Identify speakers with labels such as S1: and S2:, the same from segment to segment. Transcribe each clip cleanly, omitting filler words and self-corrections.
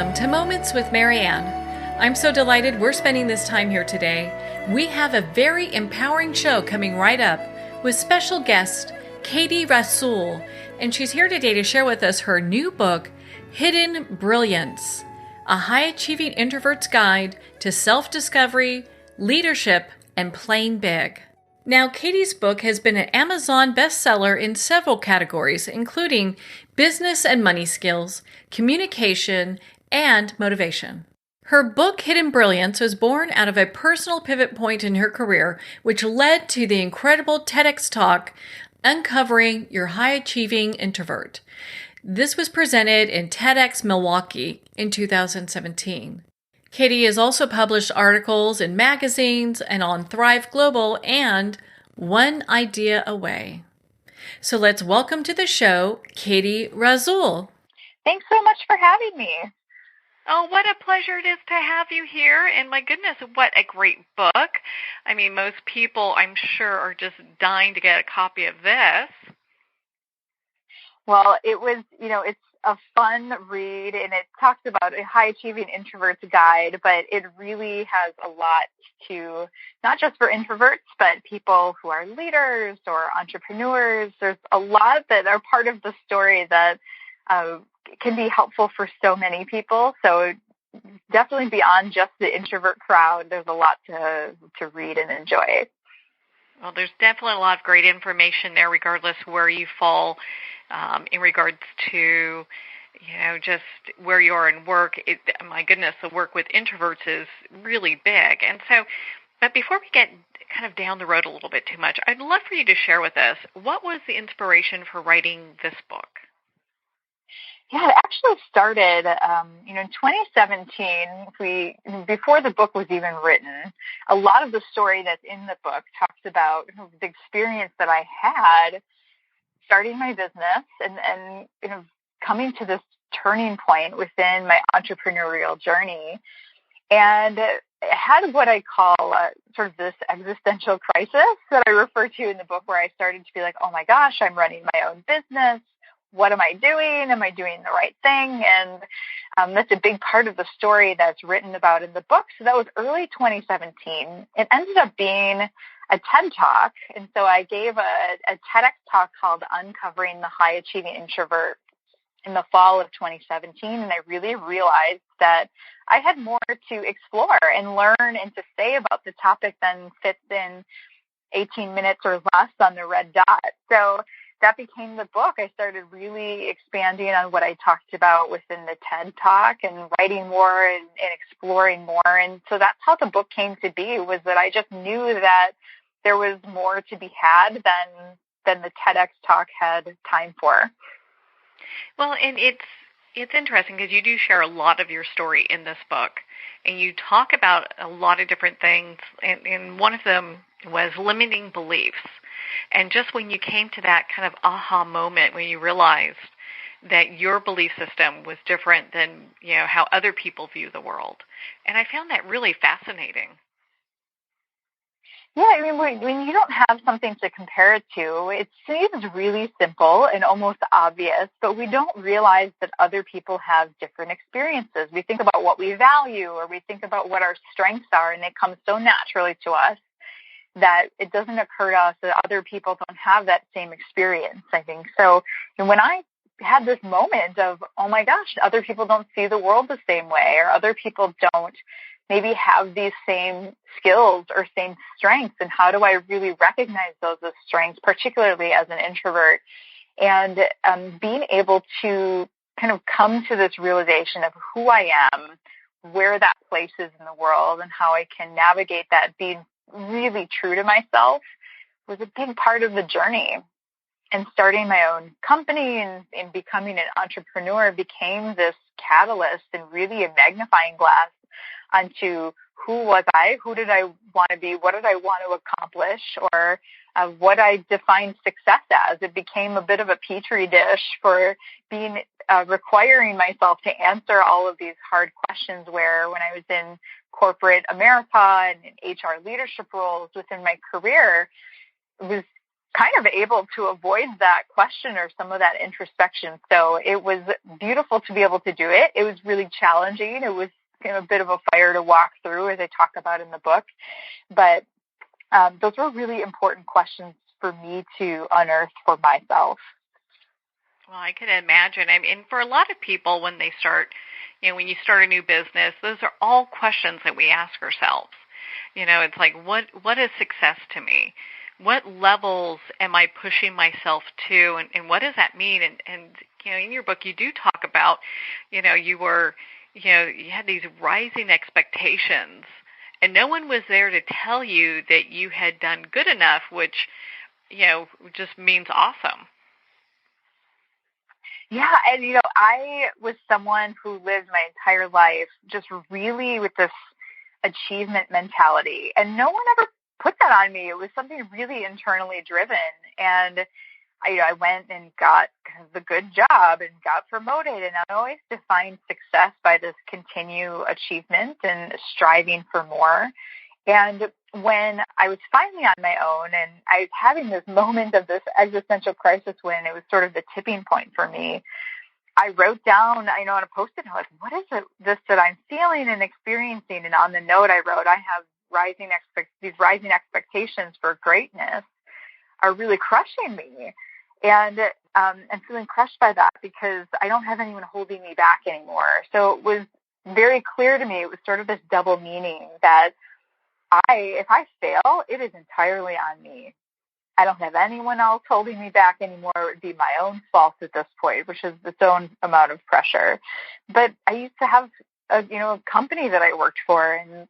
S1: Welcome to Moments with Marianne. I'm so delighted we're spending this time here today. We have a very empowering show coming right up with special guest Katie Rasoul, and she's here today to share with us her new book, Hidden Brilliance, a high-achieving introvert's guide to self-discovery, leadership, and playing big. Now, Katie's book has been an Amazon bestseller in several categories, including business and money skills, communication, and motivation. Her book, Hidden Brilliance, was born out of a personal pivot point in her career, which led to the incredible TEDx talk, Uncovering Your High-Achieving Introvert. This was presented in TEDx Milwaukee in 2017. Katie has also published articles in magazines and on Thrive Global and One Idea Away. So let's welcome to the show, Katie Rasoul.
S2: Thanks so much for having me.
S3: Oh, what a pleasure it is to have you here. And my goodness, what a great book. I mean, most people, I'm sure, are just dying to get a copy of this.
S2: Well, it was, it's a fun read, and it talks about a high-achieving introvert's guide, but it really has a lot to, not just for introverts, but people who are leaders or entrepreneurs. There's a lot that are part of the story that can be helpful for so many people. So definitely beyond just the introvert crowd, there's a lot to read and enjoy.
S3: Well, there's definitely a lot of great information there, regardless where you fall in regards to, just where you are in work. My goodness, the work with introverts is really big. And so, but before we get kind of down the road a little bit too much, I'd love for you to share with us, what was the inspiration for writing this book?
S2: Yeah, it actually started, in 2017, before the book was even written. A lot of the story that's in the book talks about the experience that I had starting my business and coming to this turning point within my entrepreneurial journey. And it had what I call sort of this existential crisis that I refer to in the book, where I started to be like, oh my gosh, I'm running my own business. What am I doing? Am I doing the right thing? And that's a big part of the story that's written about in the book. So that was early 2017. It ended up being a TED Talk. And so I gave a TEDx talk called Uncovering the High-Achieving Introvert in the fall of 2017. And I really realized that I had more to explore and learn and to say about the topic than fits in 18 minutes or less on the red dot. So that became the book. I started really expanding on what I talked about within the TED Talk and writing more and exploring more. And so that's how the book came to be, was that I just knew that there was more to be had than the TEDx Talk had time for.
S3: Well, and it's interesting because you do share a lot of your story in this book, and you talk about a lot of different things, and one of them was limiting beliefs. And just when you came to that kind of aha moment when you realized that your belief system was different than, how other people view the world. And I found that really fascinating.
S2: Yeah, I mean, when you don't have something to compare it to, it seems really simple and almost obvious, but we don't realize that other people have different experiences. We think about what we value, or we think about what our strengths are, and they come so naturally to us that it doesn't occur to us that other people don't have that same experience, I think. So when I had this moment of, oh my gosh, other people don't see the world the same way, or other people don't maybe have these same skills or same strengths, and how do I really recognize those as strengths, particularly as an introvert? And being able to kind of come to this realization of who I am, where that place is in the world, and how I can navigate that, being really true to myself, was a big part of the journey. And starting my own company and becoming an entrepreneur became this catalyst and really a magnifying glass onto who was I, who did I want to be, what did I want to accomplish, or what I defined success as. It became a bit of a petri dish for being requiring myself to answer all of these hard questions, where when I was in corporate America and in HR leadership roles within my career, it was kind of able to avoid that question or some of that introspection. So it was beautiful to be able to do it. It was really challenging. It was kind of a bit of a fire to walk through, as I talk about in the book. But those were really important questions for me to unearth for myself.
S3: Well, I can imagine. I mean, for a lot of people, when they start, when you start a new business, those are all questions that we ask ourselves. It's like, what is success to me? What levels am I pushing myself to, and what does that mean? And in your book, you do talk about, you had these rising expectations, and no one was there to tell you that you had done good enough, which, just means awesome.
S2: Yeah, and I was someone who lived my entire life just really with this achievement mentality, and no one ever put that on me. It was something really internally driven, and I went and got kind of the good job and got promoted, and I always defined success by this continued achievement and striving for more. And when I was finally on my own and I was having this moment of this existential crisis, when it was sort of the tipping point for me, I wrote down, on a Post-it note, what is this that I'm feeling and experiencing? And on the note I wrote, I have these rising expectations for greatness are really crushing me. And I'm feeling crushed by that because I don't have anyone holding me back anymore. So it was very clear to me, it was sort of this double meaning that if I fail, it is entirely on me. I don't have anyone else holding me back anymore. It would be my own fault at this point, which is its own amount of pressure. But I used to have a company that I worked for and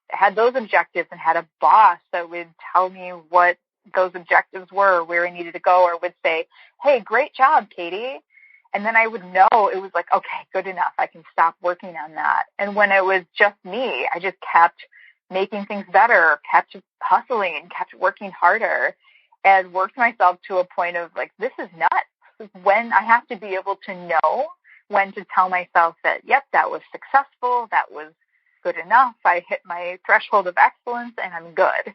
S2: had those objectives and had a boss that would tell me what those objectives were, where I needed to go, or would say, hey, great job, Katie. And then I would know it was like, okay, good enough. I can stop working on that. And when it was just me, I just kept making things better, kept hustling, kept working harder, and worked myself to a point of like, this is nuts. When I have to be able to know when to tell myself that, yep, that was successful, that was good enough, I hit my threshold of excellence, and I'm good.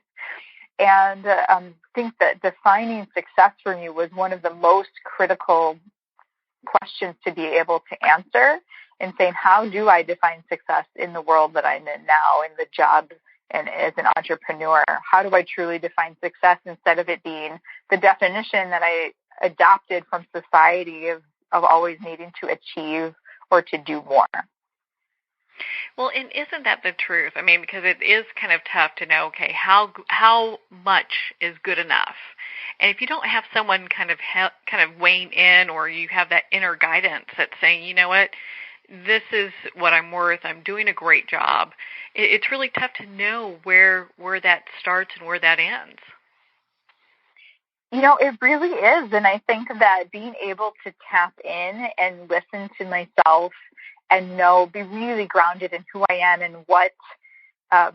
S2: And I think that defining success for me was one of the most critical questions to be able to answer, and saying, how do I define success in the world that I'm in now, in the job and as an entrepreneur? How do I truly define success instead of it being the definition that I adopted from society of always needing to achieve or to do more?
S3: Well, and isn't that the truth? I mean, because it is kind of tough to know, okay, how much is good enough? And if you don't have someone kind of weighing in, or you have that inner guidance that's saying, you know what, this is what I'm worth, I'm doing a great job, it's really tough to know where that starts and where that ends.
S2: It really is. And I think that being able to tap in and listen to myself and be really grounded in who I am and what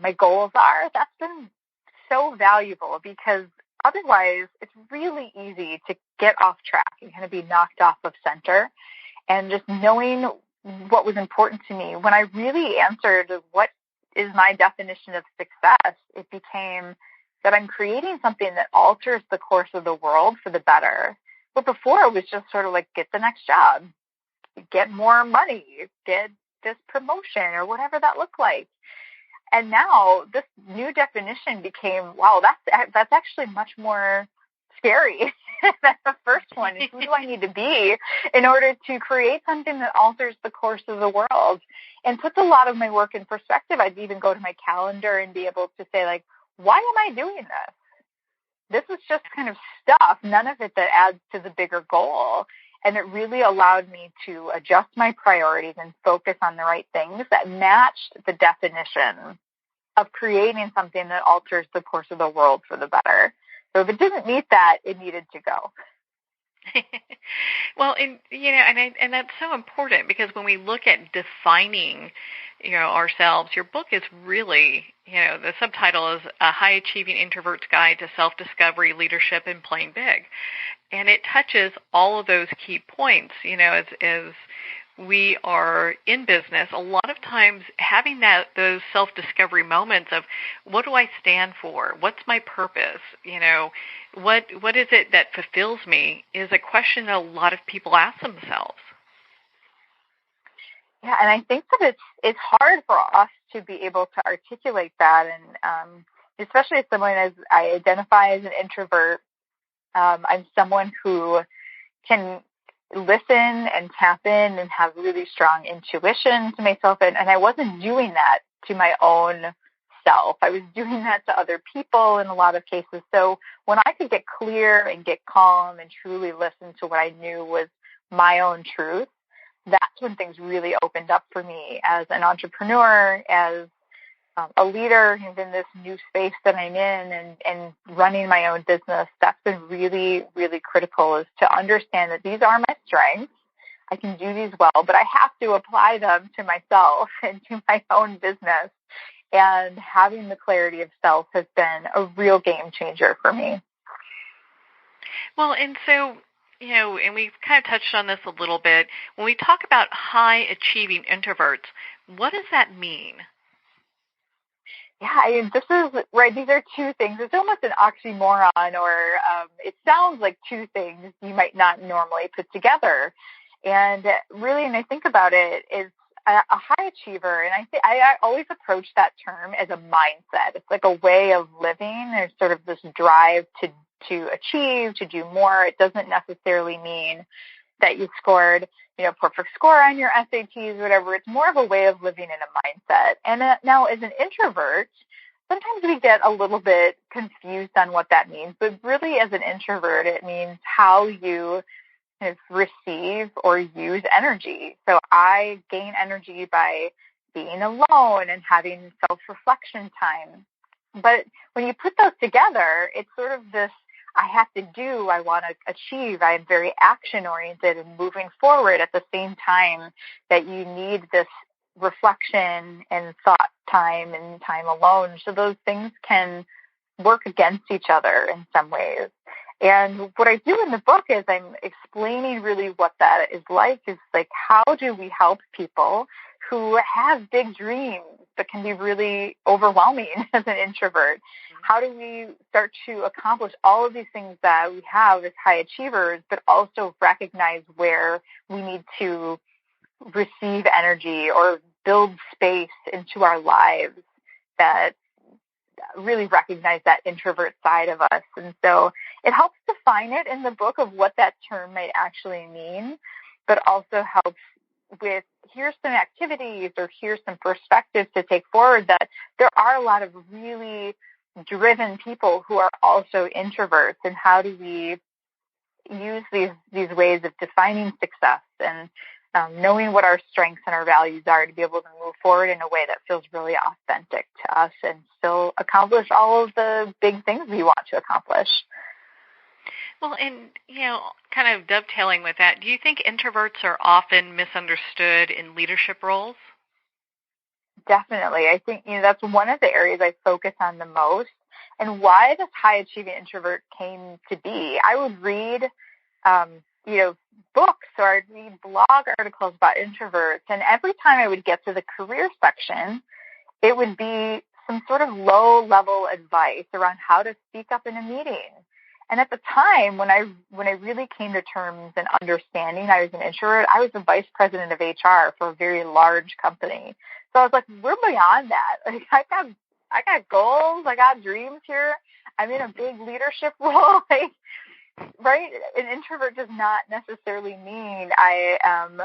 S2: my goals are, that's been so valuable, because otherwise it's really easy to get off track and kind of be knocked off of center. And just knowing what was important to me, when I really answered what is my definition of success, it became that I'm creating something that alters the course of the world for the better. But before, it was just sort of like, get the next job, get more money, get this promotion, or whatever that looked like. And now this new definition became, wow, that's actually much more scary than the first one. Who do I need to be in order to create something that alters the course of the world and puts a lot of my work in perspective? I'd even go to my calendar and be able to say, like, why am I doing this? This is just kind of stuff, none of it that adds to the bigger goal. And it really allowed me to adjust my priorities and focus on the right things that matched the definition of creating something that alters the course of the world for the better. So if it didn't meet that, it needed to go.
S3: Well, and that's so important, because when we look at defining, ourselves, your book is really, the subtitle is A High Achieving Introvert's Guide to Self-Discovery, Leadership, and Playing Big. And it touches all of those key points, as we are in business, a lot of times having those self-discovery moments of what do I stand for? What's my purpose? What is it that fulfills me is a question that a lot of people ask themselves.
S2: Yeah, and I think that it's hard for us to be able to articulate that, and especially as someone as I identify as an introvert, I'm someone who can listen and tap in and have really strong intuition to myself, and I wasn't doing that to my own self. I was doing that to other people in a lot of cases. So when I could get clear and get calm and truly listen to what I knew was my own truth, that's when things really opened up for me as an entrepreneur, as a leader in this new space that I'm in, and running my own business. That's been really, really critical, is to understand that these are my strengths. I can do these well, but I have to apply them to myself and to my own business. And having the clarity of self has been a real game changer for me.
S3: Well, and so, and we've kind of touched on this a little bit. When we talk about high-achieving introverts, what does that mean?
S2: Yeah, this is right. These are two things. It's almost an oxymoron, or it sounds like two things you might not normally put together. And really, when I think about it, is a high achiever, and I always approach that term as a mindset. It's like a way of living. There's sort of this drive to achieve, to do more. It doesn't necessarily mean that you scored, perfect score on your SATs, whatever. It's more of a way of living in a mindset. And now as an introvert, sometimes we get a little bit confused on what that means. But really, as an introvert, it means how you kind of receive or use energy. So I gain energy by being alone and having self-reflection time. But when you put those together, it's sort of this I have to do, I want to achieve. I am very action-oriented and moving forward at the same time that you need this reflection and thought time and time alone. So those things can work against each other in some ways. And what I do in the book is I'm explaining really what that is like how do we help people who have big dreams but can be really overwhelming as an introvert? How do we start to accomplish all of these things that we have as high achievers, but also recognize where we need to receive energy or build space into our lives that really recognize that introvert side of us? And so it helps define it in the book of what that term might actually mean, but also helps with here's some activities or here's some perspectives to take forward, that there are a lot of really driven people who are also introverts, and how do we use these ways of defining success and knowing what our strengths and our values are to be able to move forward in a way that feels really authentic to us and still accomplish all of the big things we want to accomplish.
S3: Well, and, kind of dovetailing with that, do you think introverts are often misunderstood in leadership roles?
S2: Definitely. I think, that's one of the areas I focus on the most, and why this high-achieving introvert came to be. I would read, books, or I'd read blog articles about introverts, and every time I would get to the career section, it would be some sort of low-level advice around how to speak up in a meeting. And at the time, when I really came to terms and understanding I was an introvert, I was the vice president of HR for a very large company. So I was like, we're beyond that. I got goals. I got dreams here. I'm in a big leadership role. Right? An introvert does not necessarily mean I am,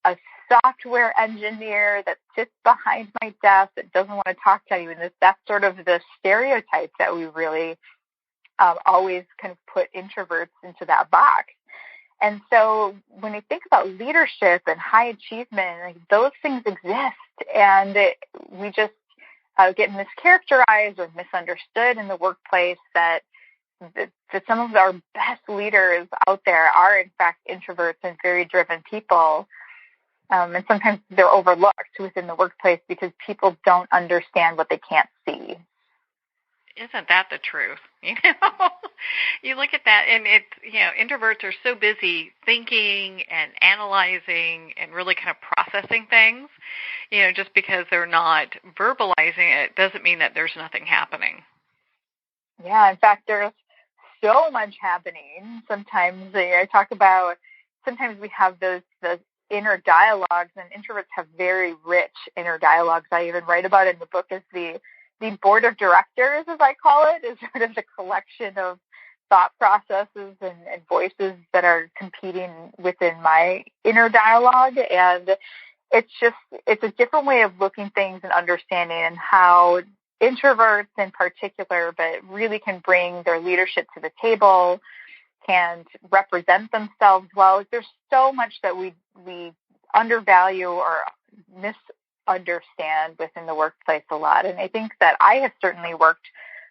S2: a software engineer that sits behind my desk that doesn't want to talk to anyone. That's sort of the stereotype that we really always kind of put introverts into that box. And so when we think about leadership and high achievement, those things exist, and we just get mischaracterized or misunderstood in the workplace that some of our best leaders out there are, in fact, introverts and very driven people. And sometimes they're overlooked within the workplace because people don't understand what they can't see.
S3: isn't that the truth? You look at that, and it's, introverts are so busy thinking and analyzing and really kind of processing things. Just because they're not verbalizing it doesn't mean that there's nothing happening.
S2: Yeah, in fact, there's so much happening. Sometimes I talk about, sometimes we have those inner dialogues, and introverts have very rich inner dialogues. I even write about it in the book as the board of directors, as I call it, is sort of the collection of thought processes and voices that are competing within my inner dialogue. And it's a different way of looking things and understanding, and how introverts in particular, but really can bring their leadership to the table, can represent themselves well. There's so much that we undervalue or misunderstand within the workplace a lot. And I think that I have certainly worked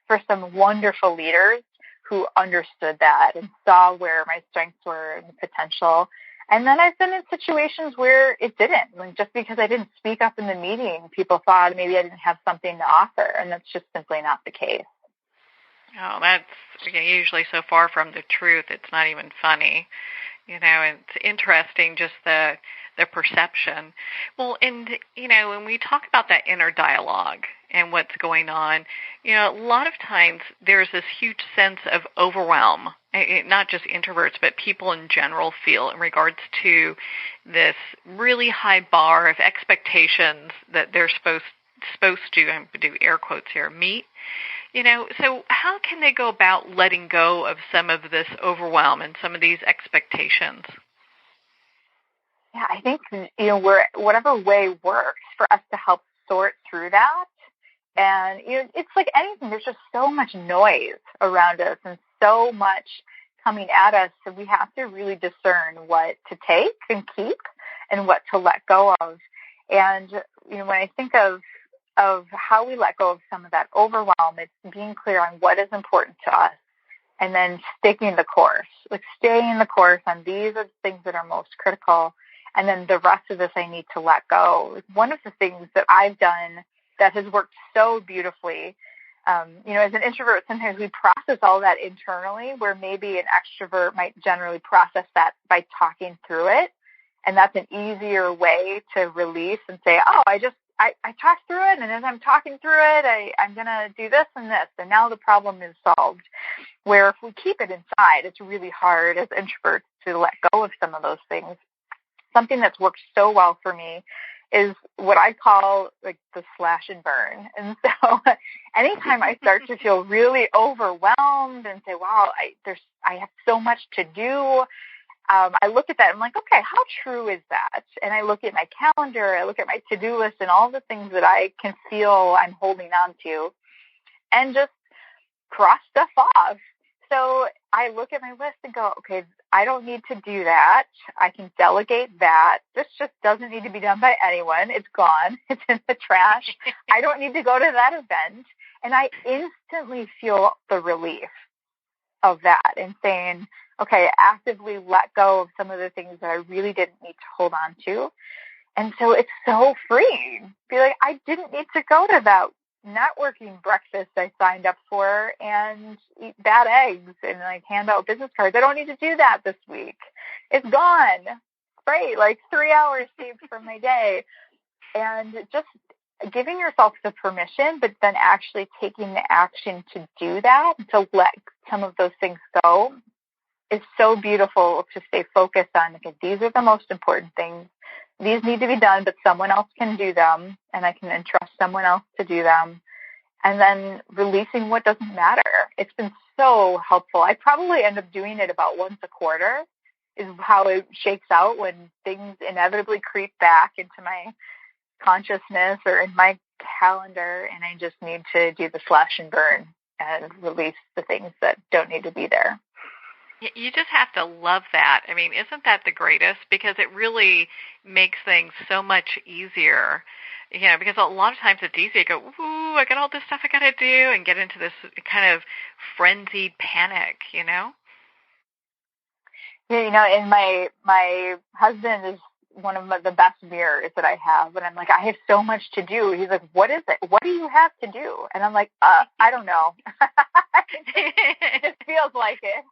S2: for some wonderful leaders who understood that and saw where my strengths were and potential. And then I've been in situations where it didn't. Like, just because I didn't speak up in the meeting, people thought maybe I didn't have something to offer, and that's just simply not the case.
S3: Oh, that's usually so far from the truth, it's not even funny. And it's interesting, just the perception. Well, and, when we talk about that inner dialogue and what's going on, a lot of times there's this huge sense of overwhelm. Not just introverts, but people in general feel in regards to this really high bar of expectations that they're supposed to, and do air quotes here, meet. So how can they go about letting go of some of this overwhelm and some of these expectations?
S2: Yeah, I think, whatever way works for us to help sort through that. And, it's like anything, there's just so much noise around us and so much coming at us. So we have to really discern what to take and keep and what to let go of. And, when I think of how we let go of some of that overwhelm, it's being clear on what is important to us, and then sticking the course, like staying the course on these are the things that are most critical. And then the rest of this I need to let go. One of the things that I've done that has worked so beautifully, as an introvert, sometimes we process all that internally, where maybe an extrovert might generally process that by talking through it. And that's an easier way to release and say, oh, I talked through it, and as I'm talking through it, I'm going to do this and this, and now the problem is solved. Where if we keep it inside, it's really hard as introverts to let go of some of those things. Something that's worked so well for me is what I call like the slash and burn. And so anytime I start to feel really overwhelmed and say, wow, I have so much to do, I look at that and I'm like, okay, how true is that? And I look at my calendar, I look at my to-do list and all the things that I can feel I'm holding on to, and just cross stuff off. So I look at my list and go, okay, I don't need to do that. I can delegate that. This just doesn't need to be done by anyone. It's gone. It's in the trash. I don't need to go to that event. And I instantly feel the relief of that and saying, okay, actively let go of some of the things that I really didn't need to hold on to. And so it's so freeing. Be like, I didn't need to go to that networking breakfast I signed up for and eat bad eggs and like hand out business cards. I don't need to do that this week. It's gone. Great. Like 3 hours saved from my day. And just giving yourself the permission, but then actually taking the action to do that, to let some of those things go, is so beautiful to stay focused on. Okay, these are the most important things. These need to be done, but someone else can do them, and I can entrust someone else to do them. And then releasing what doesn't matter. It's been so helpful. I probably end up doing it about once a quarter is how it shakes out when things inevitably creep back into my consciousness or in my calendar, and I just need to do the slash and burn and release the things that don't need to be there.
S3: You just have to love that. I mean, isn't that the greatest? Because it really makes things so much easier. Because a lot of times it's easy to go, ooh, I got all this stuff I got to do, and get into this kind of frenzied panic,
S2: Yeah, and my husband is one of the best mirrors that I have. And I'm like, I have so much to do. He's like, what is it? What do you have to do? And I'm like, I don't know. It feels like it.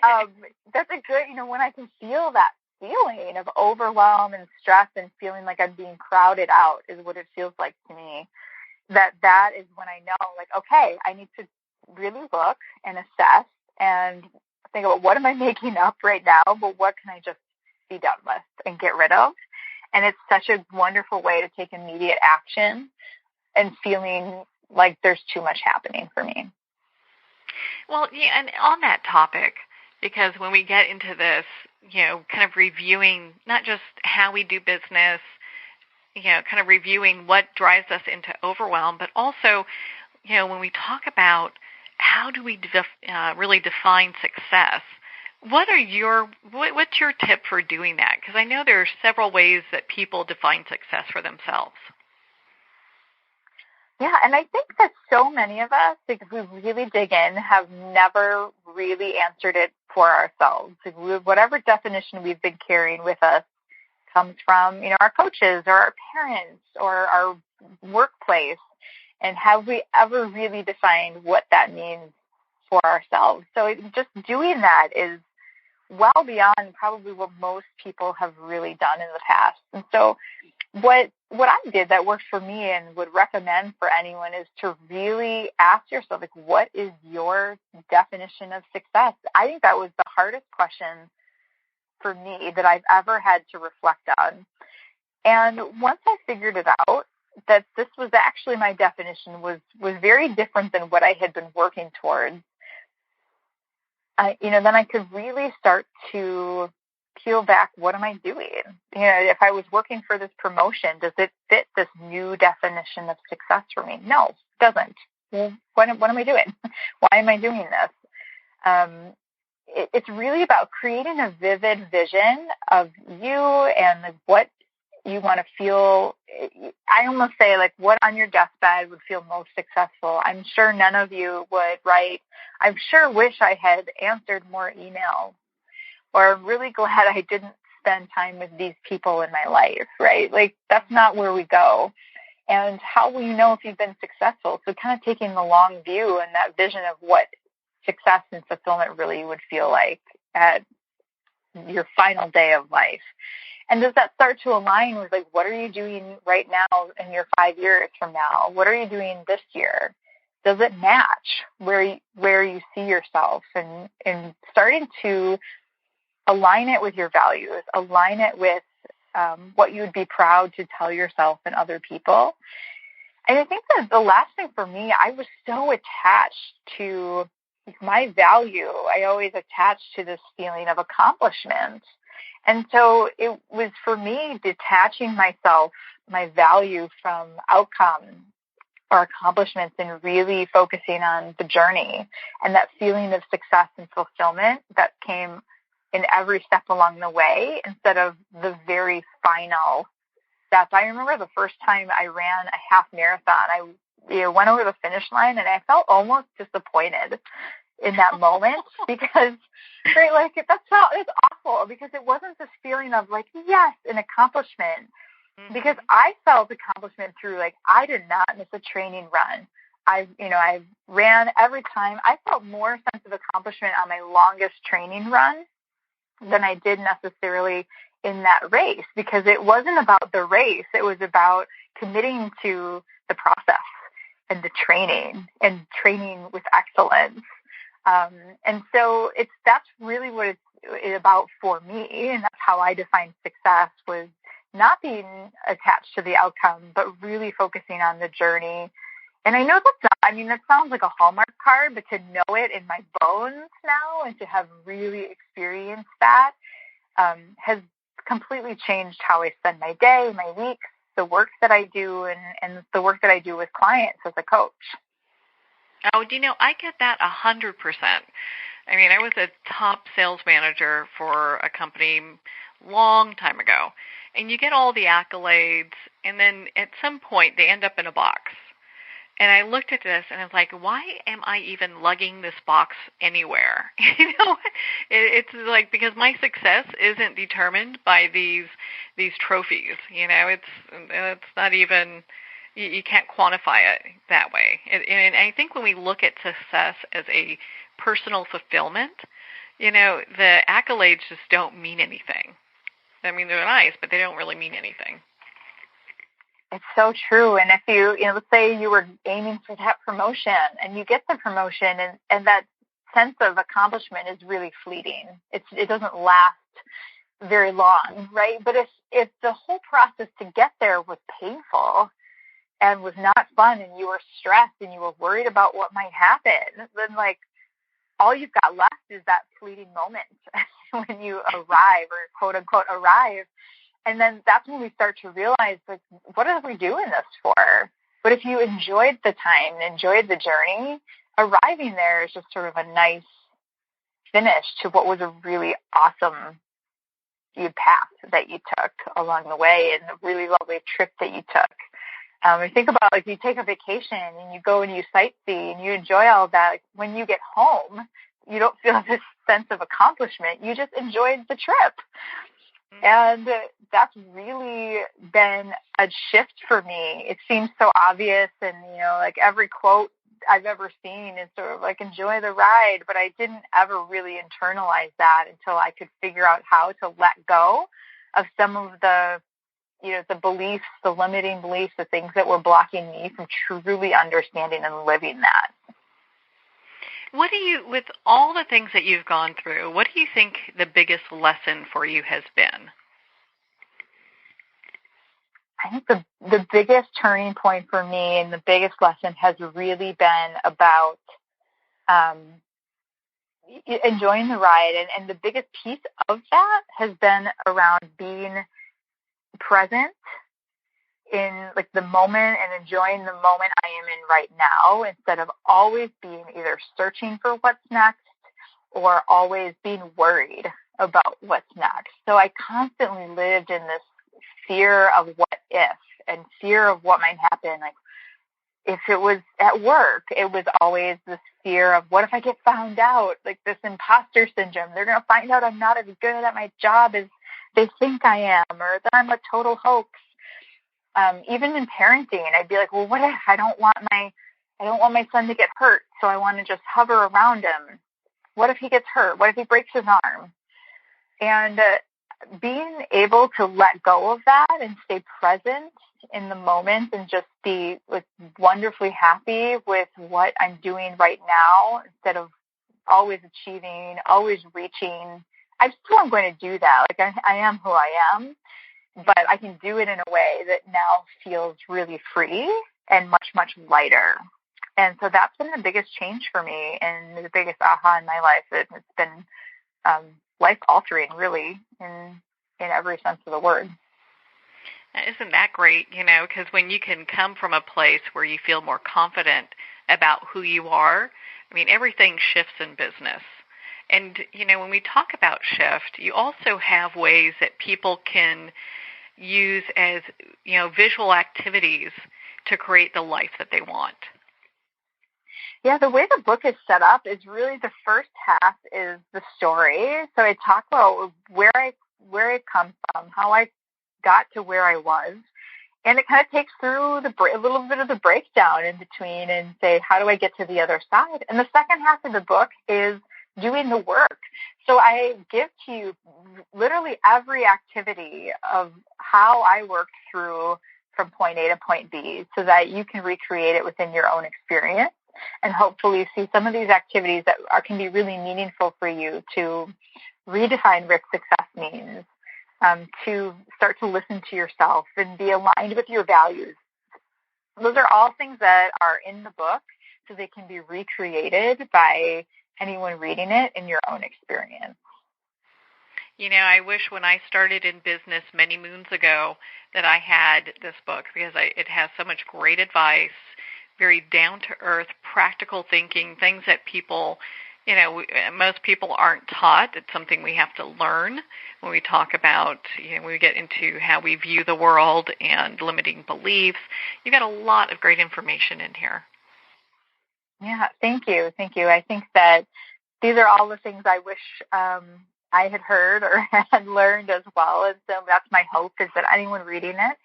S2: So, that's a good, when I can feel that feeling of overwhelm and stress and feeling like I'm being crowded out is what it feels like to me. That is when I know, like, okay, I need to really look and assess and think about what am I making up right now, but what can I just be done with and get rid of. And it's such a wonderful way to take immediate action and feeling like there's too much happening for me.
S3: Well, yeah, and on that topic, because when we get into this, kind of reviewing not just how we do business, kind of reviewing what drives us into overwhelm, but also, when we talk about how do we really define success, what's your tip for doing that? Because I know there are several ways that people define success for themselves.
S2: Yeah, and I think that so many of us, if we really dig in, have never really answered it for ourselves. Whatever definition we've been carrying with us comes from, our coaches or our parents or our workplace. And have we ever really defined what that means for ourselves? So just doing that is well beyond probably what most people have really done in the past. And so what I did that worked for me and would recommend for anyone is to really ask yourself, like, what is your definition of success? I think that was the hardest question for me that I've ever had to reflect on. And once I figured it out, that this was actually my definition was very different than what I had been working towards. Then I could really start to peel back, what am I doing? If I was working for this promotion, does it fit this new definition of success for me? No, it doesn't. Well, what am I doing? Why am I doing this? It's really about creating a vivid vision of you and what you want to feel. I almost say, like, what on your deathbed would feel most successful. I'm sure none of you would write, I sure wish I had answered more emails, or I'm really glad I didn't spend time with these people in my life, right? Like, that's not where we go. And how will you know if you've been successful? So kind of taking the long view and that vision of what success and fulfillment really would feel like at your final day of life. And does that start to align with, like, what are you doing right now in your 5 years from now? What are you doing this year? Does it match where you see yourself? And starting to align it with your values, align it with what you would be proud to tell yourself and other people. And I think that the last thing for me, I was so attached to my value. I always attached to this feeling of accomplishment. And so it was, for me, detaching myself, my value from outcome or accomplishments, and really focusing on the journey and that feeling of success and fulfillment that came in every step along the way instead of the very final step. I remember the first time I ran a half marathon, I went over the finish line and I felt almost disappointed in that moment because, right, like, it's awful because it wasn't this feeling of, like, yes, an accomplishment. Mm-hmm. Because I felt accomplishment through, like, I did not miss a training run. I ran every time. I felt more sense of accomplishment on my longest training run than I did necessarily in that race, because it wasn't about the race. It was about committing to the process and the training and training with excellence. And so that's really what it's about for me. And that's how I define success, was not being attached to the outcome, but really focusing on the journey. And I know that sounds like a Hallmark card, but to know it in my bones now and to have really experienced that has completely changed how I spend my day, my weeks, the work that I do, and the work that I do with clients as a coach.
S3: Oh, I get that 100%. I was a top sales manager for a company long time ago, and you get all the accolades, and then at some point they end up in a box. And I looked at this and I was like, why am I even lugging this box anywhere? It's like, because my success isn't determined by these trophies. It's not even, you can't quantify it that way. And I think when we look at success as a personal fulfillment, the accolades just don't mean anything. I mean, they're nice, but they don't really mean anything.
S2: It's so true. And if let's say you were aiming for that promotion and you get the promotion, and that sense of accomplishment is really fleeting. It doesn't last very long, right? But if the whole process to get there was painful and was not fun, and you were stressed and you were worried about what might happen, then like all you've got left is that fleeting moment when you arrive, or quote unquote arrive. And then that's when we start to realize, like, what are we doing this for? But if you enjoyed the time and enjoyed the journey, arriving there is just sort of a nice finish to what was a really awesome path that you took along the way, and a really lovely trip that you took. I think about, like, you take a vacation and you go and you sightsee and you enjoy all of that. Like, when you get home, you don't feel this sense of accomplishment. You just enjoyed the trip. And that's really been a shift for me. It seems so obvious, and, like every quote I've ever seen is sort of like, enjoy the ride, but I didn't ever really internalize that until I could figure out how to let go of some of the beliefs, the limiting beliefs, the things that were blocking me from truly understanding and living that.
S3: With all the things that you've gone through, what do you think the biggest lesson for you has been?
S2: I think the biggest turning point for me and the biggest lesson has really been about enjoying the ride. And the biggest piece of that has been around being present in, like, the moment and enjoying the moment I am in right now, instead of always being either searching for what's next or always being worried about what's next. So I constantly lived in this fear of what if, and fear of what might happen. Like, if it was at work, it was always this fear of, what if I get found out? Like, this imposter syndrome. They're going to find out I'm not as good at my job as they think I am, or that I'm a total hoax. Even in parenting, I'd be like, well, what if I don't want my son to get hurt, so I want to just hover around him? What if he gets hurt? What if he breaks his arm? And being able to let go of that and stay present in the moment and just be, like, wonderfully happy with what I'm doing right now, instead of always achieving, always reaching. I still am going to do that. Like, I am who I am, but I can do it in a way that now feels really free and much, much lighter. And so that's been the biggest change for me, and the biggest aha in my life. It's been life-altering, really, in every sense of the word.
S3: Isn't that great? Because when you can come from a place where you feel more confident about who you are, I mean, everything shifts in business. And, when we talk about shift, you also have ways that people can use as, visual activities to create the life that they want.
S2: Yeah, the way the book is set up is really, the first half is the story. So I talk about where I come from, how I got to where I was, and it kind of takes through a little bit of the breakdown in between, and say, how do I get to the other side? And the second half of the book is doing the work. So I give to you literally every activity of how I worked through from point A to point B, so that you can recreate it within your own experience, and hopefully see some of these activities that can be really meaningful for you to redefine what success means, to start to listen to yourself and be aligned with your values. Those are all things that are in the book, so they can be recreated by anyone reading it in your own experience.
S3: I wish when I started in business many moons ago that I had this book, because it has so much great advice, very down-to-earth, practical thinking, things that people, most people aren't taught. It's something we have to learn when we talk about, when we get into how we view the world and limiting beliefs. You've got a lot of great information in here.
S2: Yeah, thank you. Thank you. I think that these are all the things I wish I had heard or had learned as well. And so that's my hope, is that anyone reading it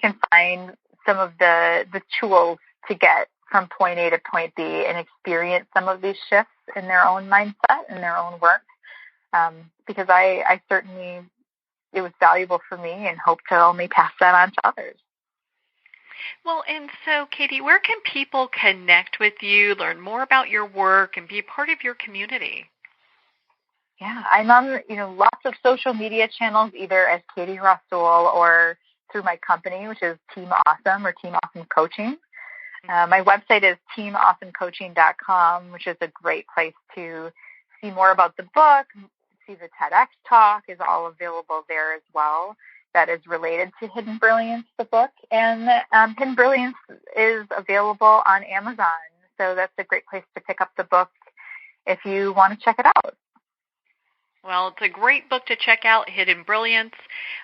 S2: can find some of the tools to get from point A to point B and experience some of these shifts in their own mindset and their own work. Because I certainly, it was valuable for me, and hope to only pass that on to others.
S3: Well, and so, Katie, where can people connect with you, learn more about your work, and be a part of your community?
S2: Yeah, I'm on, lots of social media channels, either as Katie Rasoul or through my company, which is Team Awesome or Team Awesome Coaching. My website is teamawesomecoaching.com, which is a great place to see more about the book. See the TEDx talk is all available there as well. That is related to Hidden Brilliance, the book. And Hidden Brilliance is available on Amazon. So that's a great place to pick up the book if you want to check it out.
S3: Well, it's a great book to check out, Hidden Brilliance.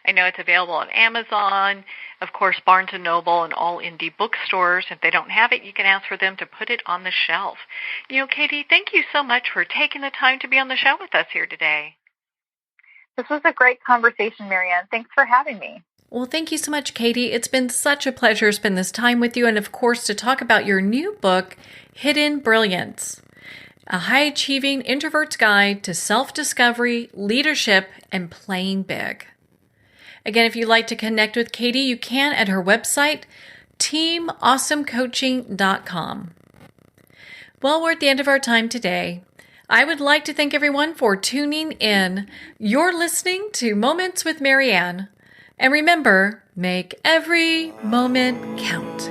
S3: I know it's available on Amazon, of course, Barnes & Noble, and all indie bookstores. If they don't have it, you can ask for them to put it on the shelf. Katie, thank you so much for taking the time to be on the show with us here today.
S2: This was a great conversation, Marianne. Thanks for having me.
S1: Well, thank you so much, Katie. It's been such a pleasure to spend this time with you, and of course, to talk about your new book, Hidden Brilliance. A high-achieving introvert's guide to self-discovery, leadership, and playing big. Again, if you'd like to connect with Katie, you can at her website, teamawesomecoaching.com. Well, we're at the end of our time today. I would like to thank everyone for tuning in. You're listening to Moments with Marianne. And remember, make every moment count.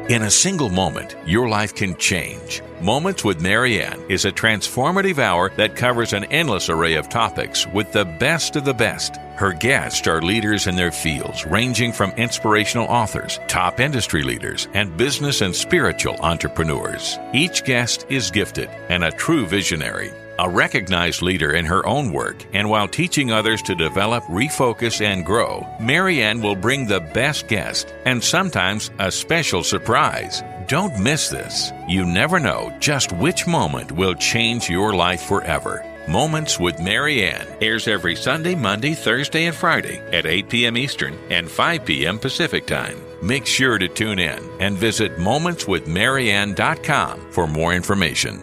S4: In a single moment, your life can change. Moments with Marianne is a transformative hour that covers an endless array of topics with the best of the best. Her guests are leaders in their fields, ranging from inspirational authors, top industry leaders, and business and spiritual entrepreneurs. Each guest is gifted and a true visionary, a recognized leader in her own work, and while teaching others to develop, refocus, and grow, Marianne will bring the best guest and sometimes a special surprise. Don't miss this. You never know just which moment will change your life forever. Moments with Marianne airs every Sunday, Monday, Thursday, and Friday at 8 p.m. Eastern and 5 p.m. Pacific Time. Make sure to tune in and visit momentswithmarianne.com for more information.